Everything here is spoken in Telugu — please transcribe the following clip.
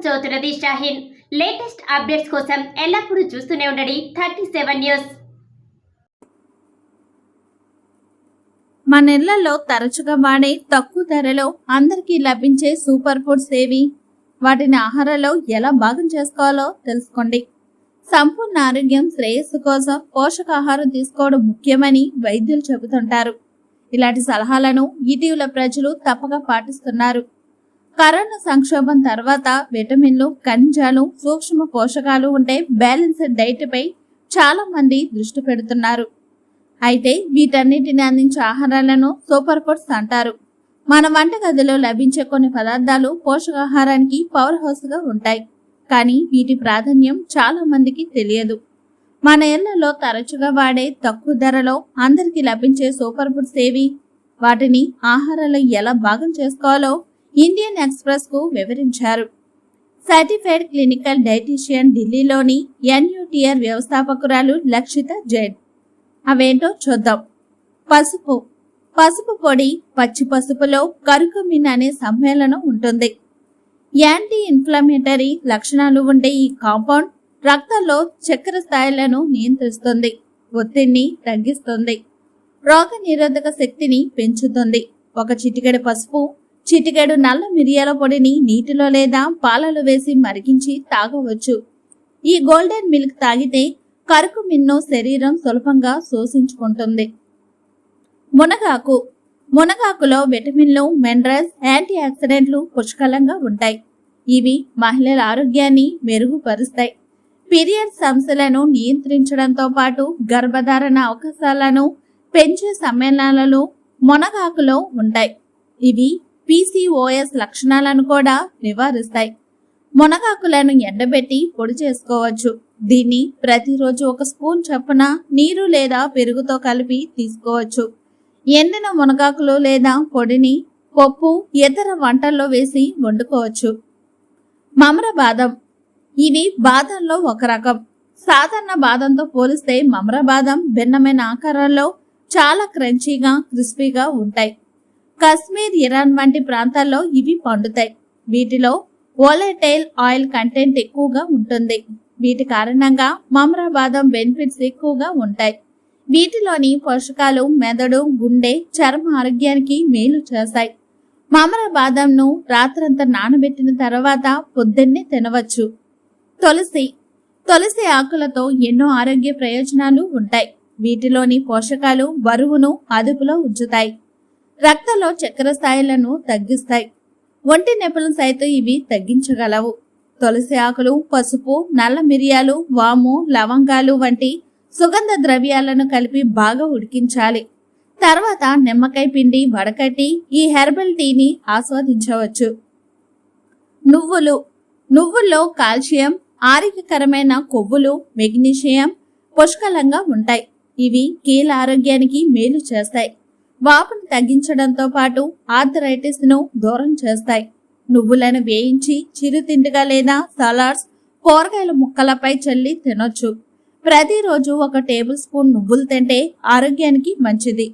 చౌతురది షాహీన్. లేటెస్ట్ అప్డేట్స్ కోసం ఎల్లప్పుడూ చూస్తూనే ఉండండి 37 న్యూస్. మన ఇళ్లలో తరచుగా వాడే తక్కువ ధరలో అందరికీ లభించే సూపర్ ఫుడ్స్ ఏవి? వాటిని ఆహారంలో ఎలా భాగం చేసుకోవాలో తెలుసుకోండి. సంపూర్ణ ఆరోగ్యం, శ్రేయస్సు కోసం పోషకాహారం తీసుకోవడం ముఖ్యమని వైద్యులు చెబుతుంటారు. ఇలాంటి సలహాలను ఇటీవల ప్రజలు తప్పక పాటిస్తున్నారు. కరోనా సంక్షోభం తర్వాత విటమిన్లు, ఖనిజాలు, సూక్ష్మ పోషకాలు ఉండే బ్యాలెన్స్డ్ డైట్ పై చాలా మంది దృష్టి పెడుతున్నారు. అయితే వీటన్నిటిని అందించే ఆహారాలను సూపర్ ఫుడ్స్ అంటారు. మన వంటగదిలో లభించే కొన్ని పదార్థాలు పోషకాహారానికి పవర్ హౌస్ గా ఉంటాయి. కానీ వీటి ప్రాధాన్యం చాలా మందికి తెలియదు. మన ఇళ్లలో తరచుగా వాడే తక్కువ ధరలో అందరికీ లభించే సూపర్ ఫుడ్స్ ఏవి? వాటిని ఆహారాలు ఎలా భాగం చేసుకోవాలో ఇండియన్ ఎక్స్ప్రెస్ కు వివరించారు. సర్టిఫైడ్ క్లినికల్ డైటీషియన్, ఢిల్లీలోని NUTR వ్యవస్థాపకురాలు లక్షిత జైన్. అవేంటో చూద్దాం. పసుపు. పసుపు పొడి, పచ్చి పసుపులో కర్కుమిన్ అనే సమ్మేళనం ఉంటుంది. యాంటీ ఇన్ఫ్లమేటరీ లక్షణాలు ఉండే ఈ కాంపౌండ్ రక్తంలో చక్కెర స్థాయిలను నియంత్రిస్తుంది, ఒత్తిడిని తగ్గిస్తుంది, రోగ నిరోధక శక్తిని పెంచుతుంది. ఒక చిటికెడు పసుపు, చిటికెడు నల్ల మిరియాల పొడిని నీటిలో లేదా పాలలో వేసి మరిగించి తాగవచ్చు. ఈ గోల్డెన్ మిల్క్ తాగితే కర్కుమిన్ను శరీరం సులభంగా శోషించుకుంటుంది. మునగాకు. మునగాకులో విటమిన్లు, మినరల్స్, యాంటీ ఆక్సిడెంట్లు పుష్కలంగా ఉంటాయి. ఇవి మహిళల ఆరోగ్యాన్ని మెరుగుపరుస్తాయి. పీరియడ్ సమస్యలను నియంత్రించడంతో పాటు గర్భధారణ అవకాశాలను పెంచే సమ్మేళనాలు మునగాకులో ఉంటాయి. ఇవి PCOS లక్షణాలను కూడా నివారిస్తాయి. మునగాకులను ఎండబెట్టి పొడి చేసుకోవచ్చు. దీన్ని ప్రతిరోజు ఒక స్పూన్ చొప్పున నీరు లేదా పెరుగుతో కలిపి తీసుకోవచ్చు. ఎండిన మునగాకులు లేదా పొడిని పప్పు, ఇతర వంటల్లో వేసి వండుకోవచ్చు. మమర బాదం. ఇవి బాదంలో ఒక రకం. సాధారణ బాదంతో పోలిస్తే మమర బాదం భిన్నమైన ఆకారాల్లో చాలా క్రంచీగా, క్రిస్పీగా ఉంటాయి. కశ్మీర్, ఇరాన్ వంటి ప్రాంతాల్లో ఇవి పండుతాయి. వీటిలో వోలటైల్ ఆయిల్ కంటెంట్ ఎక్కువగా ఉంటుంది. వీటి కారణంగా మమర బాదం బెనిఫిట్స్ ఎక్కువగా ఉంటాయి. వీటిలోని పోషకాలు మెదడు, గుండె, చర్మ ఆరోగ్యానికి మేలు చేస్తాయి. మమర బాదంను రాత్రంతా నానబెట్టిన తర్వాత పొద్దున్నే తినవచ్చు. తులసి. తులసి ఆకులతో ఎన్నో ఆరోగ్య ప్రయోజనాలు ఉంటాయి. వీటిలోని పోషకాలు బరువును అదుపులో ఉంచుతాయి, రక్తంలో చక్కెర స్థాయిలను తగ్గిస్తాయి, ఒంటి నొప్పులను సైతం ఇవి తగ్గించగలవు. తులసి ఆకులు, పసుపు, నల్ల మిరియాలు, వాము, లవంగాలు వంటి సుగంధ ద్రవ్యాలను కలిపి బాగా ఉడికించాలి. తర్వాత నిమ్మకాయ పిండి వడకట్టి ఈ హెర్బల్ టీని ఆస్వాదించవచ్చు. నువ్వులు. నువ్వుల్లో కాల్షియం, ఆరోగ్యకరమైన కొవ్వులు, మెగ్నీషియం పుష్కలంగా ఉంటాయి. ఇవి కీళ్ళ ఆరోగ్యానికి మేలు చేస్తాయి. వాపును తగ్గించడంతో పాటు ఆర్థరైటిస్ ను దూరం చేస్తాయి. నువ్వులను వేయించి చిరుతిండిగా లేదా సలాడ్స్, కూరగాయల ముక్కలపై చల్లి తినొచ్చు. ప్రతిరోజు 1 టేబుల్ స్పూన్ నువ్వులు తింటే ఆరోగ్యానికి మంచిది.